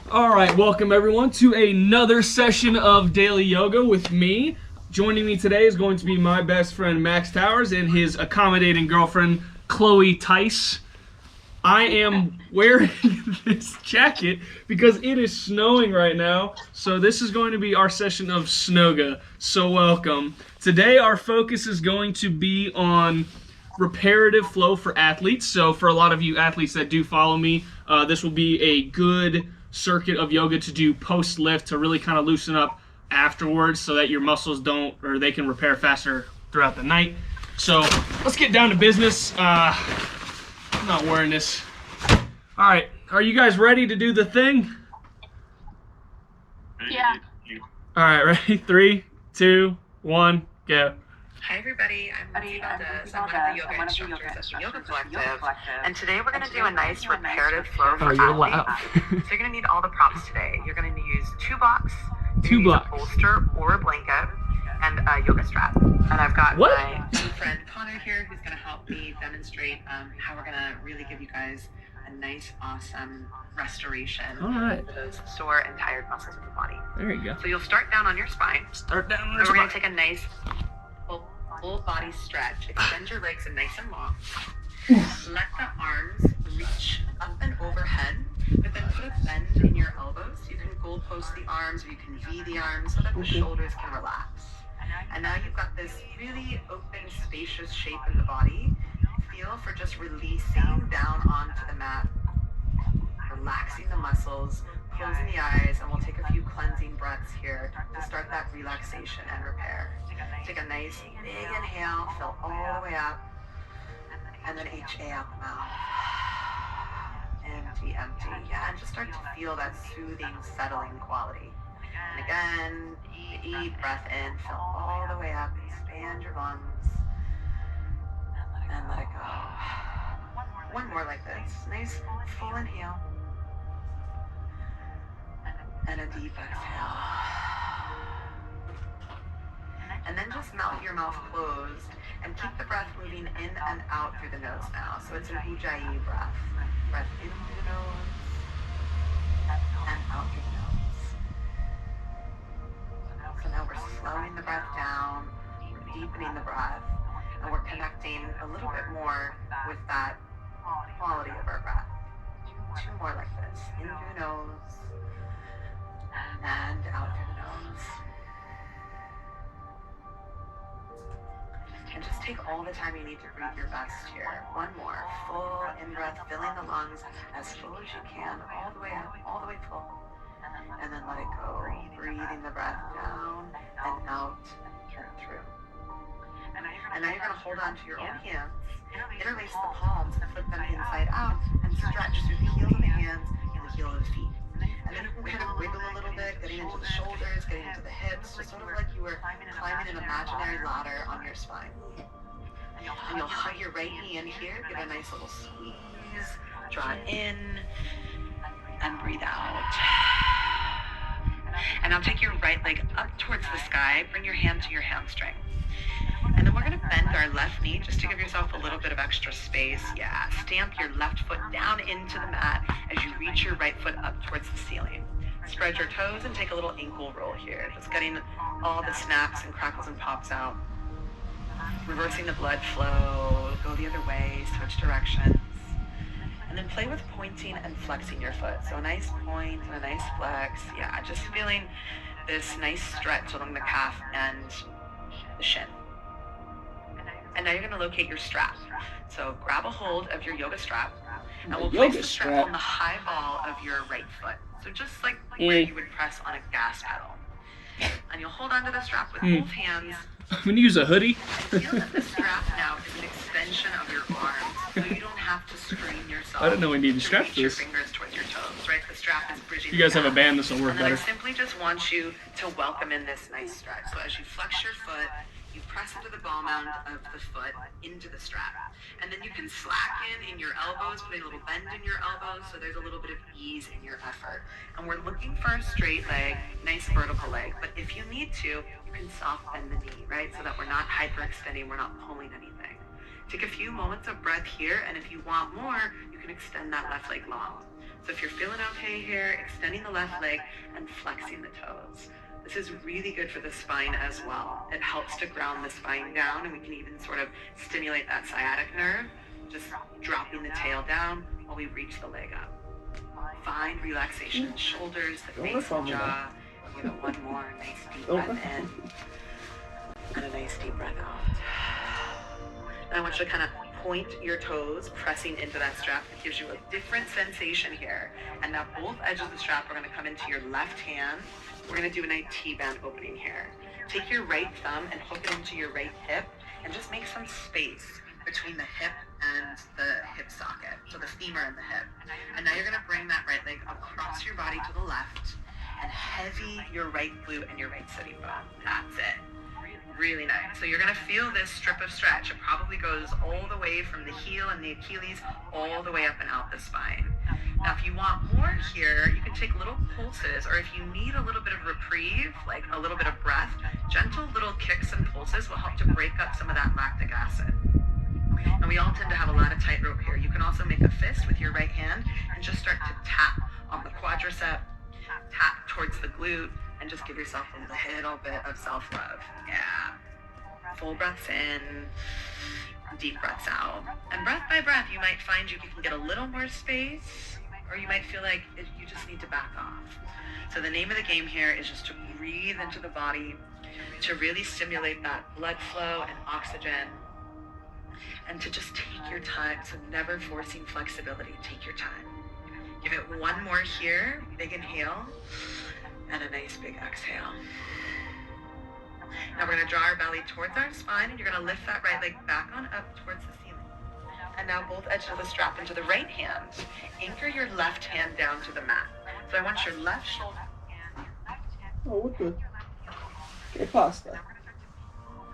All right, welcome everyone to another session of Daily Yoga with me. Joining me today is going to be my best friend Max Towers and his accommodating girlfriend Chloe Tice. I am wearing this jacket because it is snowing right now, so this is going to be our session of SNOWGA. So welcome. Today our focus is going to be on reparative flow for athletes. So for a lot of you athletes that do follow me, this will be a good circuit of yoga to do post lift to really kind of loosen up afterwards so that your muscles don't, or they can repair faster throughout the night. So let's get down to business. I'm not wearing this. All right, are you guys ready to do the thing? Yeah. All right, ready? 3, 2, 1, go. Hi everybody, I'm Matilda. I'm one of the yoga instructors at the Yoga Collective, and today we're going to do a nice reparative flow for athletes. So you're going to need all the props today. You're going to use 2 blocks, a bolster or a blanket, and a yoga strap. And I've got my friend Connor here who's going to help me demonstrate how we're going to really give you guys a nice, awesome restoration for those sore and tired muscles of the body. There you go. So you'll start down on your spine. Start down on your and spine. we're going to take a nice full body stretch. Extend your legs nice and long. Let the arms reach up and overhead, but then put a bend in your elbows. You can goalpost the arms or you can V the arms so that the shoulders can relax. And now you've got this really open, spacious shape in the body. Feel for just releasing down onto the mat, relaxing the muscles, closing the eyes, and we'll take a few cleansing breaths here to start that relaxation and repair. Take a nice big inhale, fill all the way up, and then HA out the mouth. Empty, empty. Yeah, and just start to feel that soothing, settling quality. And again, deep breath in, fill all the way up, expand your lungs, and let it go. One more like this. Nice full inhale, and a deep exhale. And then just melt your mouth closed and keep the breath moving in and out through the nose now. So it's an Ujjayi breath. Breath in through the nose and out through the nose. So now we're slowing the breath down, we're deepening the breath, and we're connecting a little bit more with that quality of our breath. 2 more like this. In through the nose and out through the nose. And just take all the time you need to breathe your best here. 1 more. Full in-breath, filling the lungs as full as you can, all the way up, all the way full. And then let it go. Breathing the breath down and out and through. And now you're going to hold on to your own hands, interlace the palms and flip them inside out, and stretch through the heels of the hands and the heel of the feet. And then you can kind of wiggle a little bit, getting into the shoulders, getting into the hips, just sort of like you were climbing an imaginary ladder on your spine. And you'll hug your right knee in here, give a nice little squeeze, draw it in, and breathe out. And now take your right leg up towards the sky, bring your hand to your hamstring. And then we're going to bend our left knee just to give yourself a little bit of extra space. Yeah, stamp your left foot down into the mat as you reach your right foot up towards the ceiling. Spread your toes and take a little ankle roll here, just getting all the snaps and crackles and pops out. Reversing the blood flow, go the other way, switch directions. And then play with pointing and flexing your foot. So a nice point and a nice flex. Yeah, just feeling this nice stretch along the calf and the shin. And now you're going to locate your strap. So grab a hold of your yoga strap, and we'll place the strap on the high ball of your right foot. So just like where you would press on a gas pedal. And you'll hold onto the strap with both hands. I'm going to use a hoodie. And feel that the strap now is an extension of your arms, so you don't have to strain yourself. I didn't know we needed to strap your this. fingers towards your toes, right? The strap is bridging. If you guys have a band, this will work and then better. I simply just want you to welcome in this nice stretch. So as you flex your foot, you press into the ball mound of the foot into the strap. And then you can slacken in your elbows, putting a little bend in your elbows so there's a little bit of ease in your effort. And we're looking for a straight leg, nice vertical leg. But if you need to, you can soft bend the knee, right? So that we're not hyperextending, we're not pulling anything. Take a few moments of breath here, and if you want more, you can extend that left leg long. So if you're feeling okay here, extending the left leg and flexing the toes. This is really good for the spine as well. It helps to ground the spine down, and we can even sort of stimulate that sciatic nerve, just dropping the tail down while we reach the leg up. Find relaxation in the shoulders, the face, the jaw. Give it one more nice deep breath in, and a nice deep breath out. And I want you to kind of point your toes, pressing into that strap. It gives you a different sensation here. And now both edges of the strap are going to come into your left hand. We're going to do a nice T-band opening here. Take your right thumb and hook it into your right hip, and just make some space between the hip and the hip socket, so the femur and the hip. And now you're going to bring that right leg across your body to the left, and heavy your right glute and your right sitting bone. That's it. Really nice. So you're going to feel this strip of stretch. It probably goes all the way from the heel and the Achilles all the way up and out the spine. Now, if you want more here, you can take little pulses, or if you need a little bit of reprieve, like a little bit of breath, gentle little kicks and pulses will help to break up some of that lactic acid. And we all tend to have a lot of tightrope here. You can also make a fist with your right hand and just start to tap on the quadricep, tap towards the glute, and just give yourself a little bit of self-love. Yeah. Full breaths in, deep breaths out. And breath by breath, you might find you can get a little more space, or you might feel like you just need to back off. So the name of the game here is just to breathe into the body, to really stimulate that blood flow and oxygen, and to just take your time. So never forcing flexibility. Take your time. Give it one more here. Big inhale. And a nice big exhale. Now we're going to draw our belly towards our spine, and you're going to lift that right leg back on up towards the ceiling. And now both edges of the strap into the right hand. Anchor your left hand down to the mat. So I want your left shoulder. Oh, what the? Que pasta?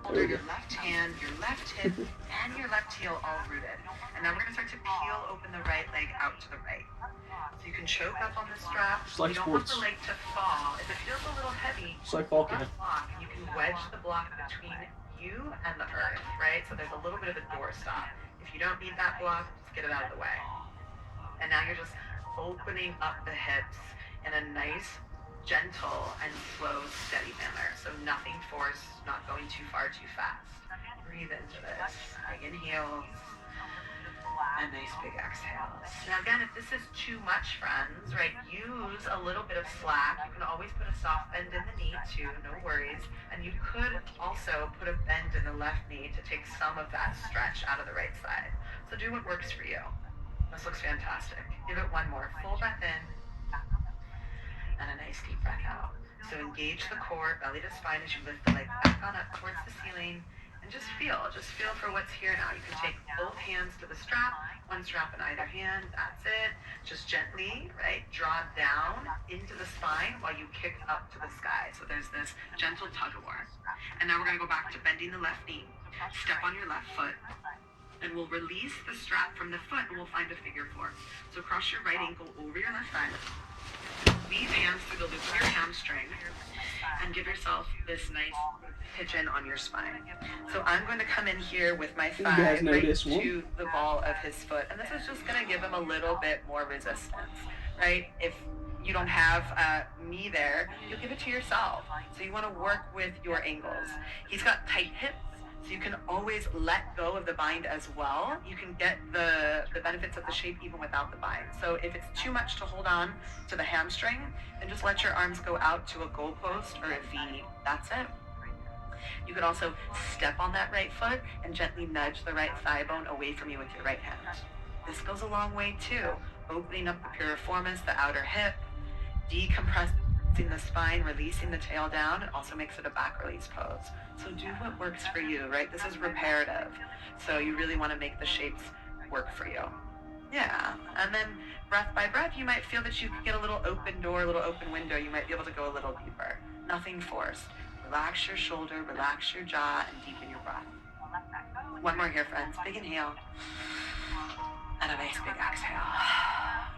Shoulder, your left hand, your left hip, and your left heel all rooted. And now we're going to start to peel open the right leg out to the right. So you can choke up on the strap. Just like you don't sports. want the leg to fall. If it feels a little heavy, Just like Falcon. block, you can wedge the block between you and the earth, right? So there's a little bit of a doorstop. If you don't need that block, just get it out of the way. And now you're just opening up the hips in a nice, gentle, and slow, steady manner. So nothing forced, not going too far, too fast. Breathe into this. Big inhales. And nice big exhales. Now again, if this is too much, friends, right, use a little bit of slack. You can always put a soft bend in the knee too, no worries. And you could also put a bend in the left knee to take some of that stretch out of the right side. So do what works for you. This looks fantastic. Give it one more. Full breath in. And a nice deep breath out. So engage the core, belly to spine as you lift the leg back on up towards the ceiling. And just feel for what's here now. You can take both hands to the strap, one strap in either hand, that's it. Just gently, right, draw down into the spine while you kick up to the sky. So there's this gentle tug of war. And now we're gonna go back to bending the left knee. Step on your left foot, and we'll release the strap from the foot, and we'll find a figure four. So cross your right ankle over your left thigh. Squeeze hands through the loop of your hamstring, and give yourself this nice pigeon on your spine. So I'm going to come in here with my thigh right to the ball of his foot, and this is just going to give him a little bit more resistance, right? If you don't have me there, you'll give it to yourself. So you want to work with your angles. He's got tight hips, so you can always let go of the bind as well. You can get the benefits of the shape even without the bind. So if it's too much to hold on to the hamstring, then just let your arms go out to a goalpost or a V. That's it. You can also step on that right foot and gently nudge the right thigh bone away from you with your right hand. This goes a long way too, opening up the piriformis, the outer hip, decompressing the spine, releasing the tail down. It also makes it a back release pose. So do what works for you, right? This is reparative. So you really want to make the shapes work for you. Yeah, and then breath by breath, you might feel that you could get a little open door, a little open window. You might be able to go a little deeper. Nothing forced. Relax your shoulder, relax your jaw, and deepen your breath. One more here, friends. Big inhale. And a nice big exhale.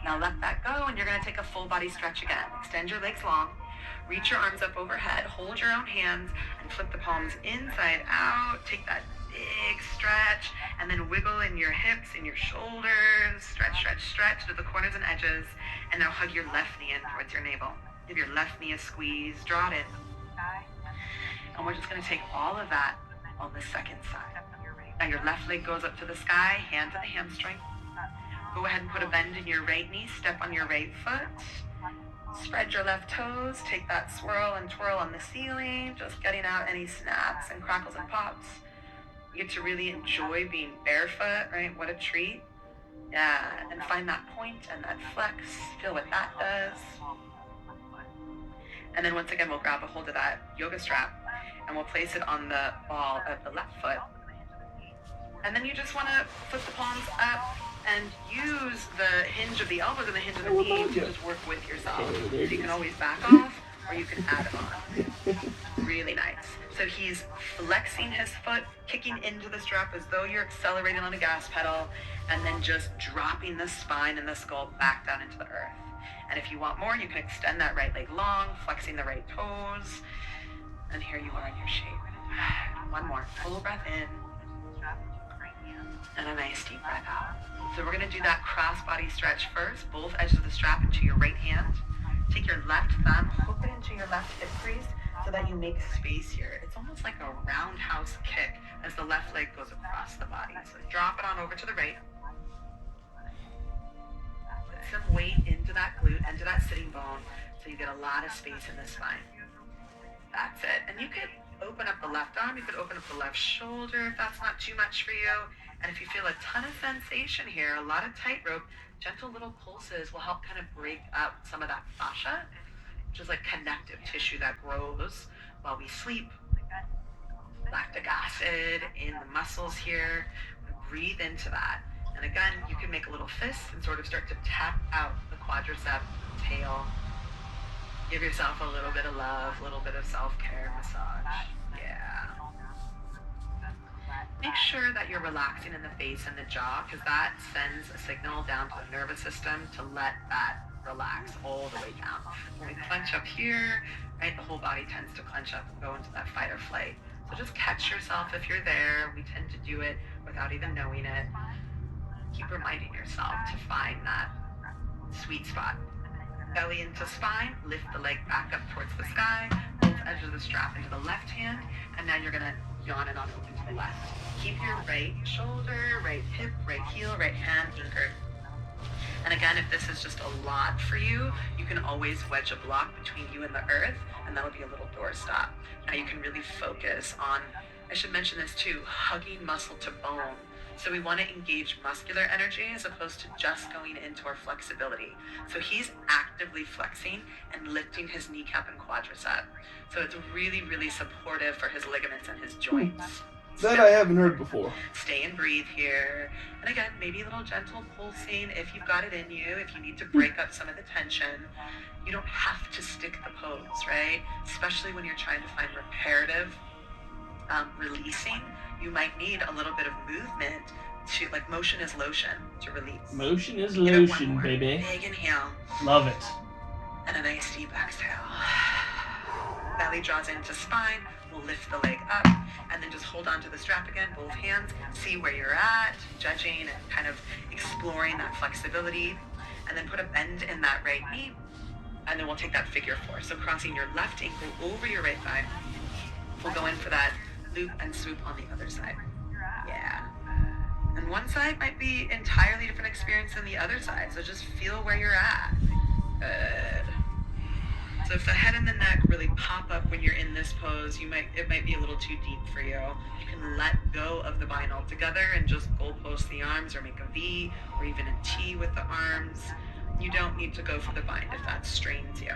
Now let that go, and you're going to take a full body stretch again. Extend your legs long. Reach your arms up overhead. Hold your own hands and flip the palms inside out. Take that big stretch, and then wiggle in your hips, in your shoulders, stretch, stretch, stretch to the corners and edges, and now hug your left knee in towards your navel. Give your left knee a squeeze, draw it in. And we're just gonna take all of that on the second side. Now your left leg goes up to the sky, hand to the hamstring. Go ahead and put a bend in your right knee, step on your right foot. Spread your left toes, take that swirl and twirl on the ceiling, just getting out any snaps and crackles and pops. You get to really enjoy being barefoot, right? What a treat. Yeah, and find that point and that flex, feel what that does. And then once again, we'll grab a hold of that yoga strap and we'll place it on the ball of the left foot. And then you just want to flip the palms up and use the hinge of the elbows and the hinge of the knees to just work with yourself. So you can always back off or you can add on. Really nice. So he's flexing his foot, kicking into the strap as though you're accelerating on a gas pedal, and then just dropping the spine and the skull back down into the earth. And if you want more, you can extend that right leg long, flexing the right toes. And here you are in your shape. One more. Full breath in. And a nice deep breath out. So we're going to do that cross-body stretch first. Both edges of the strap into your right hand. Take your left thumb, hook it into your left hip crease so that you make space here. It's almost like a roundhouse kick as the left leg goes across the body. So drop it on over to the right. Put some weight into that glute, into that sitting bone, so you get a lot of space in the spine. That's it. And you could open up the left arm, you could open up the left shoulder if that's not too much for you. And if you feel a ton of sensation here, a lot of tightrope, gentle little pulses will help kind of break up some of that fascia, which is like connective tissue that grows while we sleep. Lactic acid in the muscles here. Breathe into that. And again, you can make a little fist and sort of start to tap out the quadricep, tail. Give yourself a little bit of love, a little bit of self-care massage. Yeah. Make sure that you're relaxing in the face and the jaw, because that sends a signal down to the nervous system to let that relax all the way down. When we clench up here, right, the whole body tends to clench up and go into that fight or flight. So just catch yourself if you're there. We tend to do it without even knowing it. Keep reminding yourself to find that sweet spot. Belly into spine, lift the leg back up towards the sky, both edges of the strap into the left hand, and now you're gonna yawn it on open to the left. Keep your right shoulder, right hip, right heel, right hand anchored. And again, if this is just a lot for you, you can always wedge a block between you and the earth, and that'll be a little doorstop. Now you can really focus on, I should mention this too, hugging muscle to bone. So we want to engage muscular energy as opposed to just going into our flexibility. So he's actively flexing and lifting his kneecap and quadricep. So it's really, really supportive for his ligaments and his joints. That I haven't heard before. Stay and breathe here. And again, maybe a little gentle pulsing if you've got it in you, if you need to break up some of the tension. You don't have to stick the pose, right? Especially when you're trying to find reparative releasing. You might need a little bit of movement to, like, motion is lotion to release. Motion is lotion, baby. Big inhale. Love it. And a nice deep exhale. Belly draws into spine. We'll lift the leg up and then just hold on to the strap again, both hands. See where you're at, judging and kind of exploring that flexibility. And then put a bend in that right knee. And then we'll take that figure four. So crossing your left ankle over your right thigh. We'll go in for that loop and swoop on the other side. Yeah. And one side might be entirely different experience than the other side. So just feel where you're at. Good. So if the head and the neck really pop up when you're in this pose, it might be a little too deep for you. You can let go of the bind altogether and just goalpost the arms or make a V or even a T with the arms. You don't need to go for the bind if that strains you.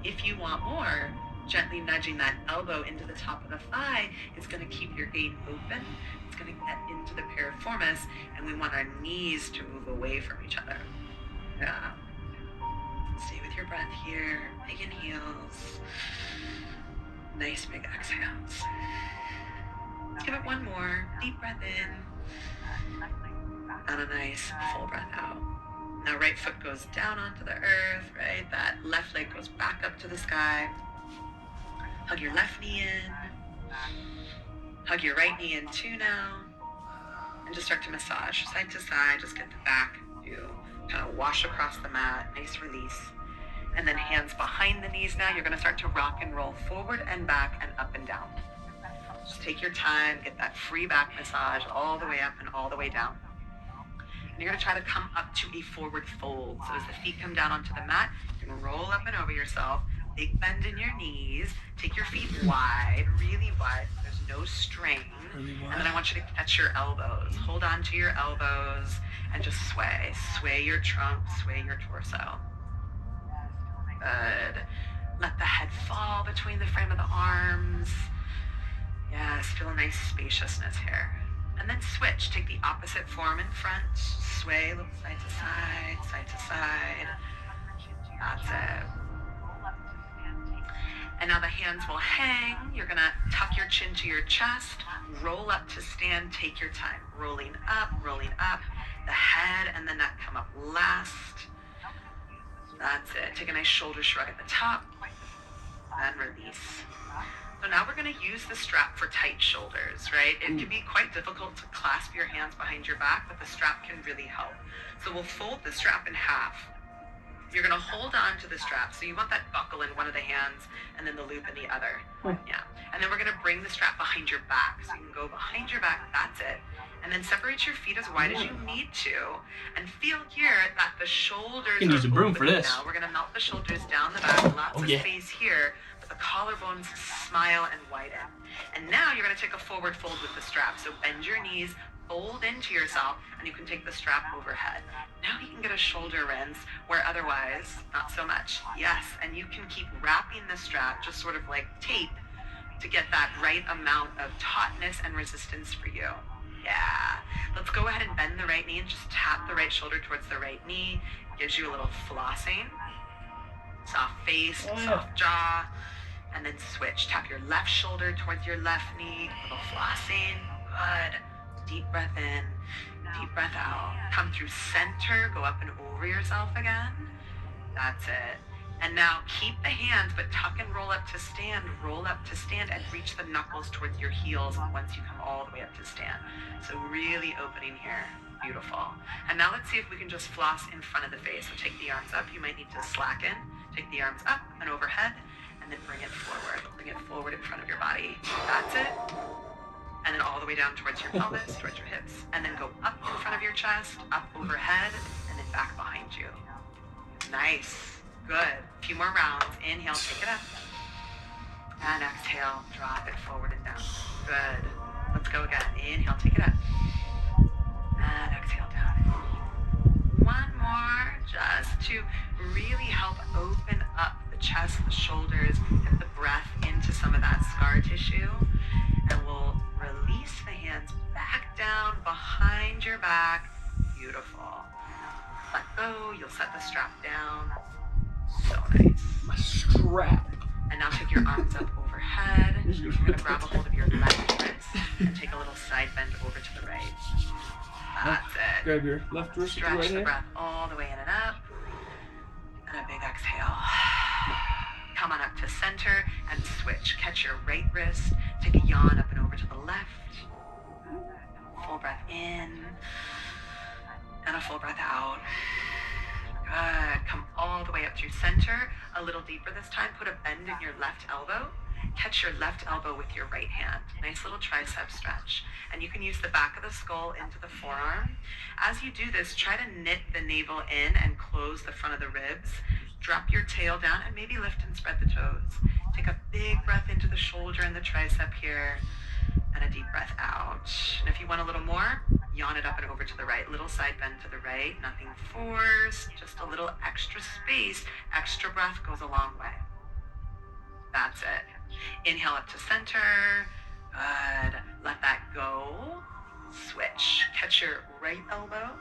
If you want more, gently nudging that elbow into the top of the thigh is going to keep your gait open. It's going to get into the piriformis, and we want our knees to move away from each other. Yeah. Stay with your breath here. Big inhales. Nice big exhales. Let's give it one more. Deep breath in. And a nice full breath out. Now right foot goes down onto the earth, right? That left leg goes back up to the sky. Hug your left knee in. Hug your right knee in too now. And just start to massage side to side. Just get the back to kind of wash across the mat. Nice release. And then hands behind the knees now. You're going to start to rock and roll forward and back and up and down. Just take your time. Get that free back massage all the way up and all the way down. And you're going to try to come up to a forward fold. So as the feet come down onto the mat, you're going to roll up and over yourself. Big bend in your knees. Take your feet wide, really wide. There's no strain. And then I want you to catch your elbows. Hold on to your elbows and just sway. Sway your trunk, sway your torso. Good. Let the head fall between the frame of the arms. Yes, feel a nice spaciousness here. And then switch. Take the opposite form in front. Sway, look side to side, side to side. That's it. And now the hands will hang. You're going to tuck your chin to your chest. Roll up to stand. Take your time. Rolling up, rolling up. The head and the neck come up last. That's it. Take a nice shoulder shrug at the top. And release. So now we're going to use the strap for tight shoulders, right? It can be quite difficult to clasp your hands behind your back, but the strap can really help. So we'll fold the strap in half. You're going to hold on to the strap. So you want that buckle in one of the hands and then the loop in the other. Yeah. And then we're going to bring the strap behind your back. So you can go behind your back. That's it. And then separate your feet as wide as you need to. And feel here that the shoulders You can use a broom for this. Now we're going to melt the shoulders down the back. Lots of space here. But the collarbones smile and widen. And now you're going to take a forward fold with the strap. So bend your knees. Fold into yourself, and you can take the strap overhead. Now you can get a shoulder rinse where otherwise, not so much. Yes, and you can keep wrapping the strap, just sort of like tape, to get that right amount of tautness and resistance for you. Yeah. Let's go ahead and bend the right knee and just tap the right shoulder towards the right knee. Gives you a little flossing. Soft face, soft jaw. And then switch. Tap your left shoulder towards your left knee. A little flossing. Good. Deep breath in, deep breath out. Come through center, go up and over yourself again. That's it. And now keep the hands, but tuck and roll up to stand, and reach the knuckles towards your heels once you come all the way up to stand. So really opening here. Beautiful. And now let's see if we can just floss in front of the face. So take the arms up. You might need to slacken. Take the arms up and overhead, and then bring it forward. Bring it forward in front of your body. That's it. And then all the way down towards your pelvis, towards your hips. And then go up in front of your chest, up overhead, and then back behind you. Nice. Good. A few more rounds. Inhale, take it up. And exhale, drop it forward and down. Good. Let's go again. Inhale, take it up. And exhale down. One more, just to really help open up the chest, the shoulders, get the breath into some of that scar tissue. And we'll release the hands back down behind your back. Beautiful. Let go. You'll set the strap down. So nice. My strap. And now take your arms up overhead. You're going to grab a hold of your left wrist and take a little side bend over to the right. That's it. Grab your left wrist with your right Stretch the hand. breath all the way in and up. And a big exhale. Come on up to center and switch. Catch your right wrist. Take a yawn up and over to the left. Full breath in. And a full breath out. Good. Come all the way up through center. A little deeper this time. Put a bend in your left elbow. Catch your left elbow with your right hand. Nice little tricep stretch. And you can use the back of the skull into the forearm. As you do this, try to knit the navel in and close the front of the ribs. Drop your tail down and maybe lift and spread the toes. Take a big breath into the shoulder and the tricep here. And a deep breath out. And if you want a little more, yawn it up and over to the right. Little side bend to the right. Nothing forced. Just a little extra space. Extra breath goes a long way. That's it. Inhale up to center. Good. Let that go. Switch. Catch your right elbow.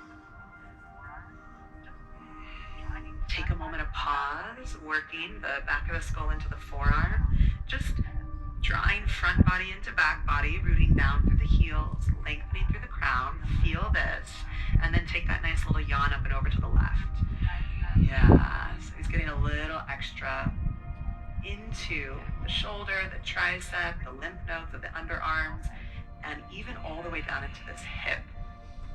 Take a moment of pause, working the back of the skull into the forearm. Just drawing front body into back body, rooting down through the heels, lengthening through the crown. Feel this. And then take that nice little yawn up and over to the left. Yeah, so he's getting a little extra into the shoulder, the tricep, the lymph nodes of the underarms. and even all the way down into this hip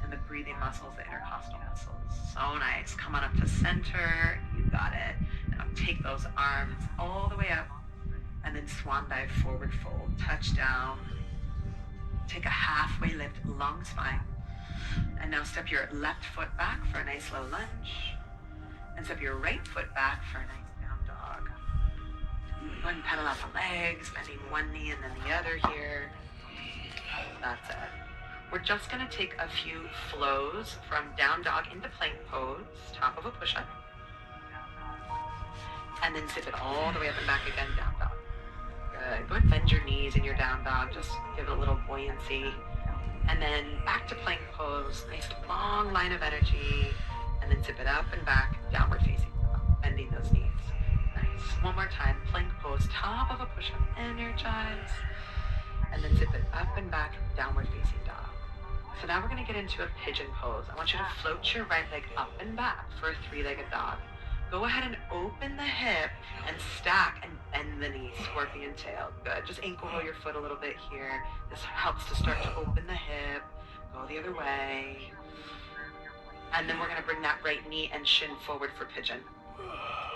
and the breathing muscles, the intercostal muscles. So nice. Come on up to center. You got it. Now take those arms all the way up and then swan dive, forward fold, touch down. Take a halfway lift, long spine. And now step your left foot back for a nice low lunge. And step your right foot back for a nice down dog. Go ahead and pedal out the legs, bending one knee and then the other here. That's it. We're just gonna take a few flows from down dog into plank pose, top of a push-up. And then zip it all the way up and back again, down dog. Good. Go ahead and bend your knees in your down dog, just give it a little buoyancy. And then back to plank pose, nice long line of energy. And then zip it up and back, downward facing dog, bending those knees. Nice. One more time, plank pose, top of a push-up, energize. And then zip it up and back, downward facing dog. So now we're gonna get into a pigeon pose. I want you to float your right leg up and back for a three-legged dog. Go ahead and open the hip and stack and bend the knee, scorpion tail. Good. Just ankle roll your foot a little bit here. This helps to start to open the hip. Go the other way. And then we're gonna bring that right knee and shin forward for pigeon.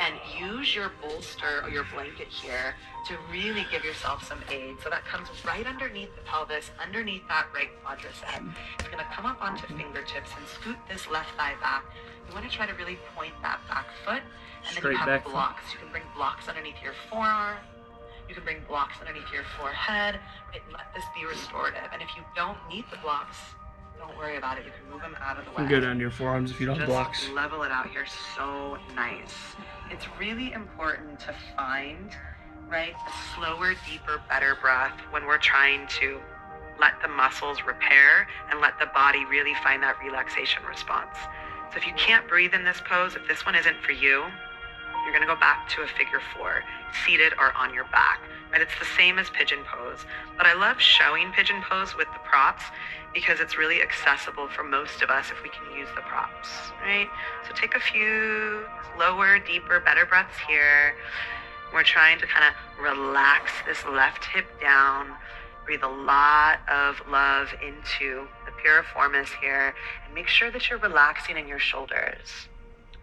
And use your bolster or your blanket here to really give yourself some aid. So that comes right underneath the pelvis, underneath that right quadricep. It's gonna come up onto fingertips and scoot this left thigh back. You wanna try to really point that back foot. And then you have blocks. You can bring blocks underneath your forearm. You can bring blocks underneath your forehead. And let this be restorative. And if you don't need the blocks, don't worry about it. You can move them out of the way. You can go down to your forearms if you don't have blocks. Just level it out here. So nice. It's really important to find, right, a slower, deeper, better breath when we're trying to let the muscles repair and let the body really find that relaxation response. So if you can't breathe in this pose, if this one isn't for you, you're gonna go back to a figure four, seated or on your back, right? It's the same as pigeon pose, but I love showing pigeon pose with the props because it's really accessible for most of us if we can use the props, right? So take a few slower, deeper, better breaths here. We're trying to kind of relax this left hip down, breathe a lot of love into the piriformis here, and make sure that you're relaxing in your shoulders,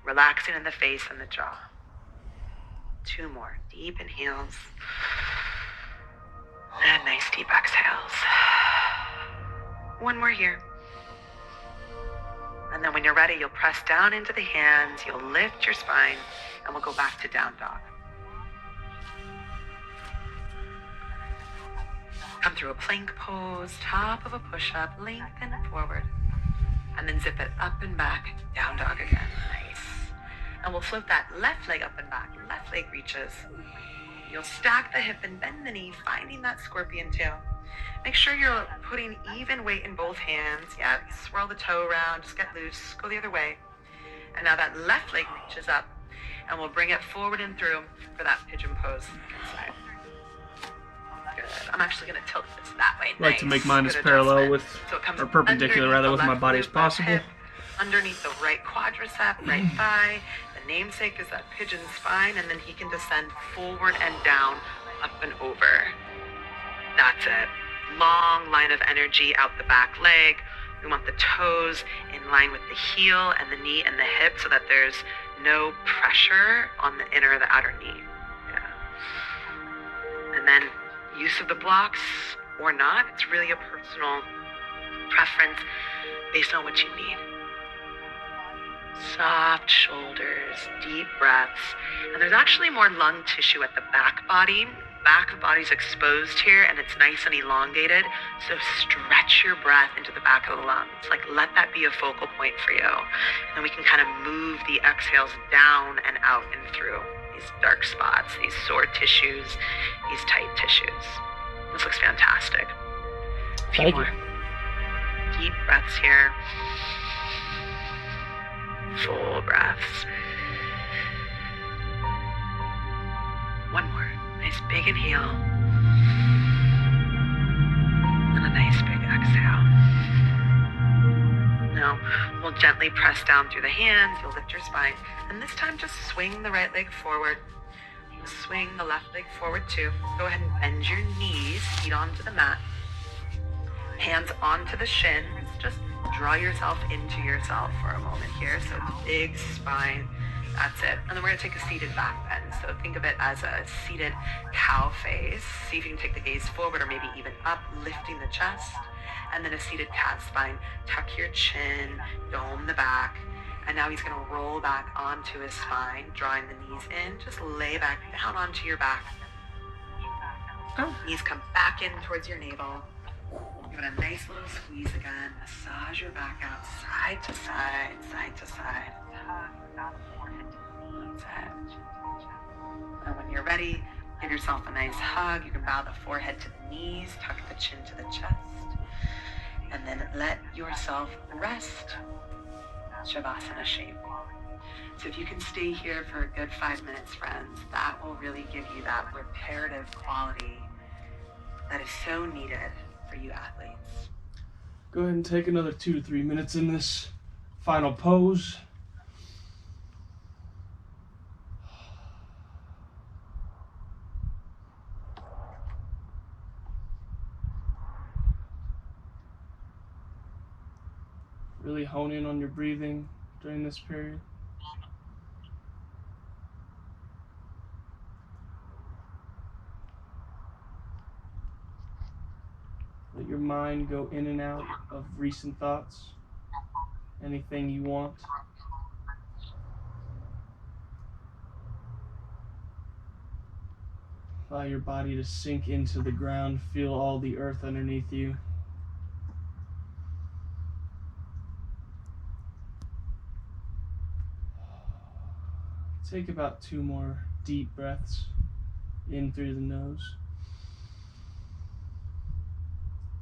relaxing in the face and the jaw. Two more deep inhales and nice deep exhales. One more here. And then when you're ready, you'll press down into the hands, you'll lift your spine, and we'll go back to down dog. Come through a plank pose, top of a push-up, lengthen forward, and then zip it up and back, down dog again. Nice. And we'll float that left leg up and back, left leg reaches. You'll stack the hip and bend the knee, finding that scorpion tail. Make sure you're putting even weight in both hands. Yeah, swirl the toe around, just get loose, go the other way. And now that left leg reaches up, and we'll bring it forward and through for that pigeon pose inside. Good. I'm actually gonna tilt this that way. I like to make mine as parallel with, or perpendicular rather, with my body as possible. Underneath the right quadricep, right thigh. The namesake is that pigeon spine, and then he can descend forward and down, up and over. That's it. Long line of energy out the back leg. We want the toes in line with the heel and the knee and the hip so that there's no pressure on the inner or the outer knee. Yeah. And then use of the blocks or not, it's really a personal preference based on what you need. Soft shoulders, deep breaths, and there's actually more lung tissue at the back body. Back of body's exposed here and it's nice and elongated, so stretch your breath into the back of the lungs. Like, let that be a focal point for you. And we can kind of move the exhales down and out and through these dark spots, these sore tissues, these tight tissues. This looks fantastic. A few more. Deep breaths here. Full breaths. One more. Nice big inhale. And a nice big exhale. Now, we'll gently press down through the hands. You'll lift your spine. And this time, just swing the right leg forward. Swing the left leg forward too. Go ahead and bend your knees, feet onto the mat. Hands onto the shins. Just draw yourself into yourself for a moment here. So big spine. That's it. And then we're going to take a seated back bend. So think of it as a seated cow face. See if you can take the gaze forward or maybe even up, lifting the chest. And then a seated cat spine. Tuck your chin, dome the back. And now he's going to roll back onto his spine, drawing the knees in. Just lay back down onto your back. Knees come back in towards your navel. Give it a nice little squeeze again. Massage your back out side to side, side to side. That's it. And when you're ready, give yourself a nice hug. You can bow the forehead to the knees, tuck the chin to the chest, and then let yourself rest. Shavasana shape. So if you can stay here for a good 5 minutes, friends, that will really give you that reparative quality that is so needed for you athletes. Go ahead and take another 2 to 3 minutes in this final pose. Really hone in on your breathing during this period. Let your mind go in and out of recent thoughts, anything you want. Allow your body to sink into the ground, feel all the earth underneath you. Take about 2 more deep breaths in through the nose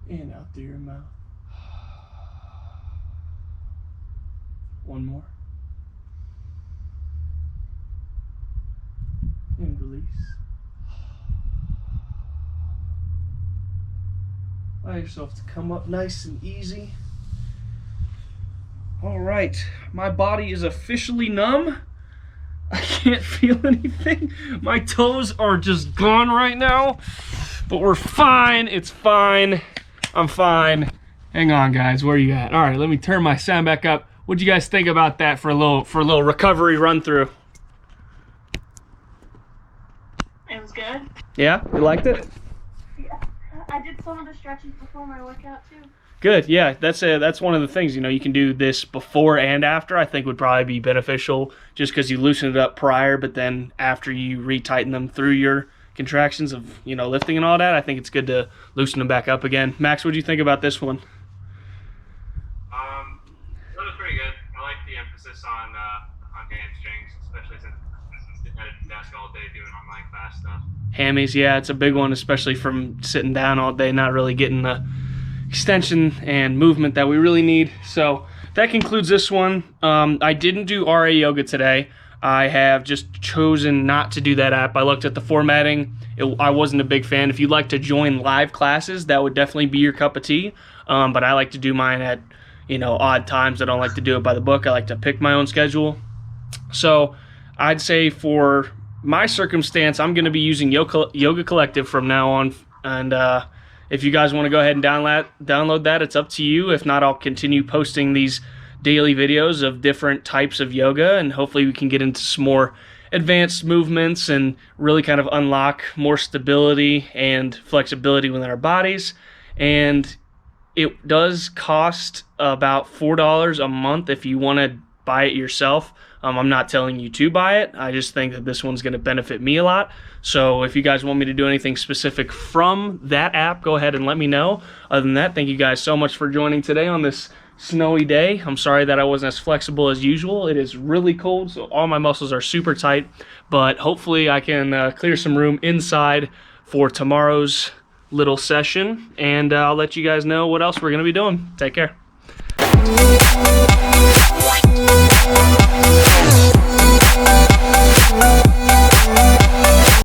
and out through your mouth. 1 more. And release. Allow yourself to come up nice and easy. All right, my body is officially numb. I can't feel anything. My toes are just gone right now, but we're fine. It's fine. I'm fine. Hang on, guys. Where are you at? All right, let me turn my sound back up. What'd you guys think about that for a little recovery run through? It was good. Yeah, you liked it? Yeah, I did some of the stretches before my workout too. Good. Yeah, that's one of the things, you can do this before and after. I think would probably be beneficial just because you loosen it up prior, but then after you retighten them through your contractions of lifting and all that, I think it's good to loosen them back up again. Max, what do you think about this one? That was pretty good. I like the emphasis on hamstrings, especially since I'm sitting at a desk all day doing online class stuff. Hammies, yeah, it's a big one, especially from sitting down all day, not really getting the extension and movement that we really need. So that concludes this one. I didn't do RA yoga today. I have just chosen not to do that app. I looked at the formatting. I wasn't a big fan. If you'd like to join live classes, that would definitely be your cup of tea. But I like to do mine at odd times. I don't like to do it by the book. I like to pick my own schedule. So I'd say for my circumstance, I'm going to be using Yoga Collective from now on. And if you guys want to go ahead and download that, it's up to you. If not, I'll continue posting these daily videos of different types of yoga, and hopefully we can get into some more advanced movements and really kind of unlock more stability and flexibility within our bodies. And it does cost about $4 a month if you want to buy it yourself. I'm not telling you to buy it. I just think that this one's going to benefit me a lot. So if you guys want me to do anything specific from that app, go ahead and let me know. Other than that, thank you guys so much for joining today on this snowy day. I'm sorry that I wasn't as flexible as usual. It is really cold, so all my muscles are super tight. But hopefully I can clear some room inside for tomorrow's little session. And I'll let you guys know what else we're going to be doing. Take care.